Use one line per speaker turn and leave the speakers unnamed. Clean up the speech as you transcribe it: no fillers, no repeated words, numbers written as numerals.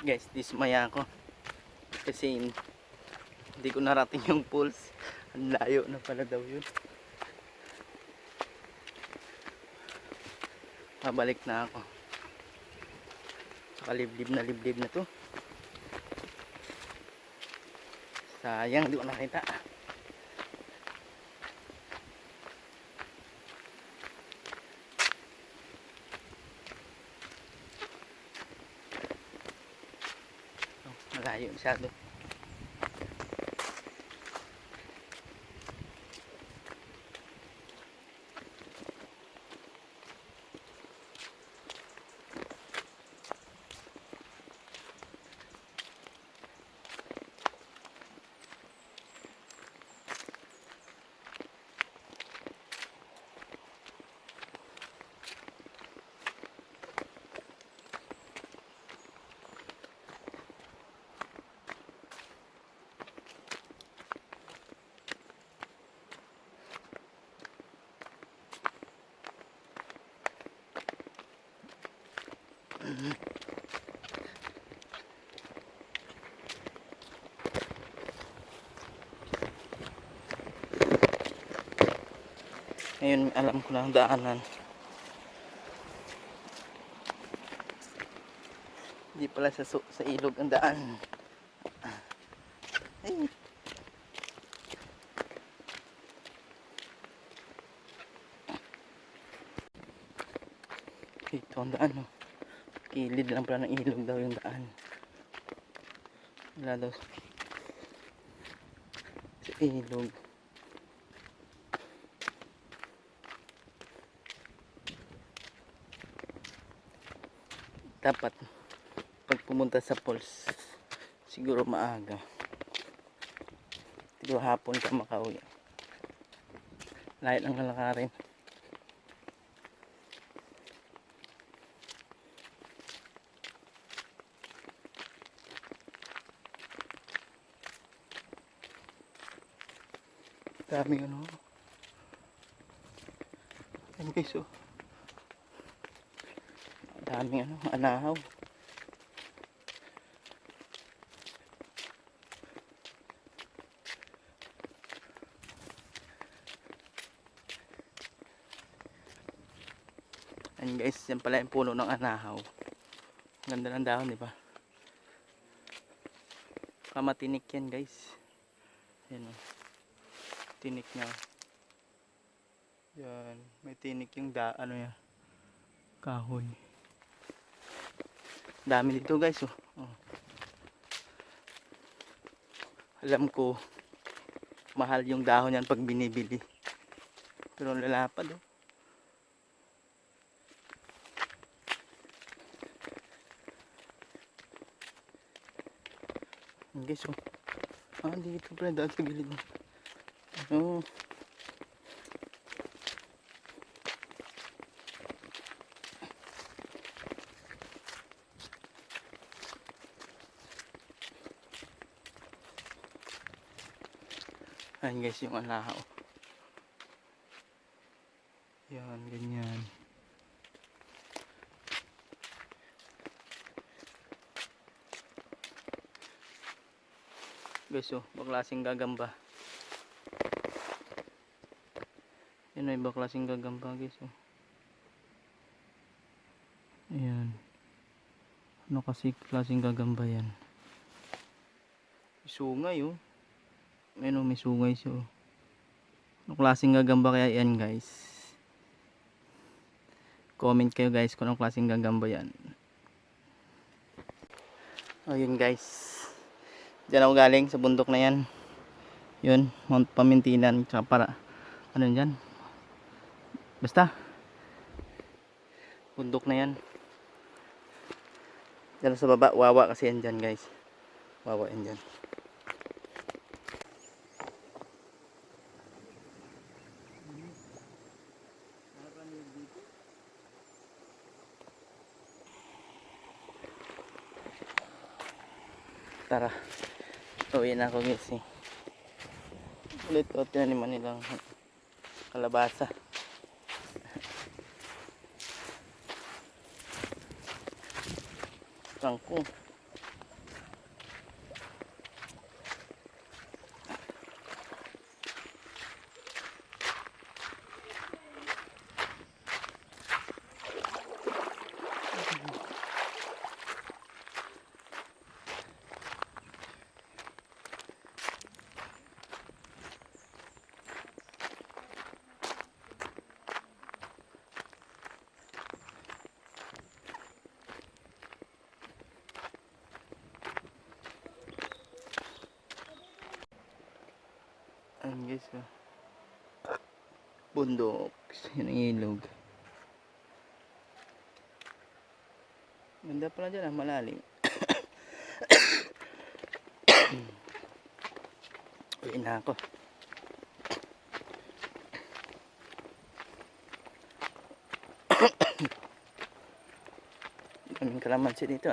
Guys, dismaya ako kasi hindi ko narating yung pulse. Ang layo na pala daw yun. Pabalik na ako. Saka liblib na to. Sayang, hindi ko nakita. Malayo masyado. Ngayon alam ko na ang daanan. Hindi pala sa ilog ang daan. Ay. Ito ang daan, oh. Kilid lang pala ng ilog daw yung daan. Wala daw sa ilog. Dapat pag pumunta sa falls siguro maaga, siguro hapon ka makauwi. Lahat ng lalakarin. Daming ano. Ayan guys, oh. Daming ano, anahaw. Ayan guys, yan pala yung puno ng anahaw. Ganda ng dahon, di ba? Kamatinik yan guys. Ayan, oh. Tinik niya. Yan, may tinik yung ano yan, kahoy. Dami dito guys, oh. Oh. Alam ko mahal yung dahon yan pag binibili, pero lalapad, oh. Guys, oh. Dito pala daan sa gilid, oh. Ayan guys, yung anahaw. Yan, ganyan. Guys, oh, baklasing gagamba. Yan, ay baklasing gagamba guys, oh. Ayan. Ano kasi klaseng gagamba yan? Sungay, oh. Ayun, oh, may sungay siya, oh. Ano klaseng gagamba kaya yan guys? Comment kayo guys kung anong klaseng gagamba yan. Ayun guys, diyan ako galing sa bundok na yan. Yun, Mount Pamintinan. Tsaka para ano yan, basta bundok na yan. Diyan sa baba, wawa kasi yan dyan guys. Wawa yan dyan. Tara, uwi na ako guys, eh. Ulit o tinaniman nilang kalabasa. Kangkong. Yan guys. Bundok. Yan ang ilog. Ganda pala dyan malalim. Uwi na ako. Daming kalamansi dito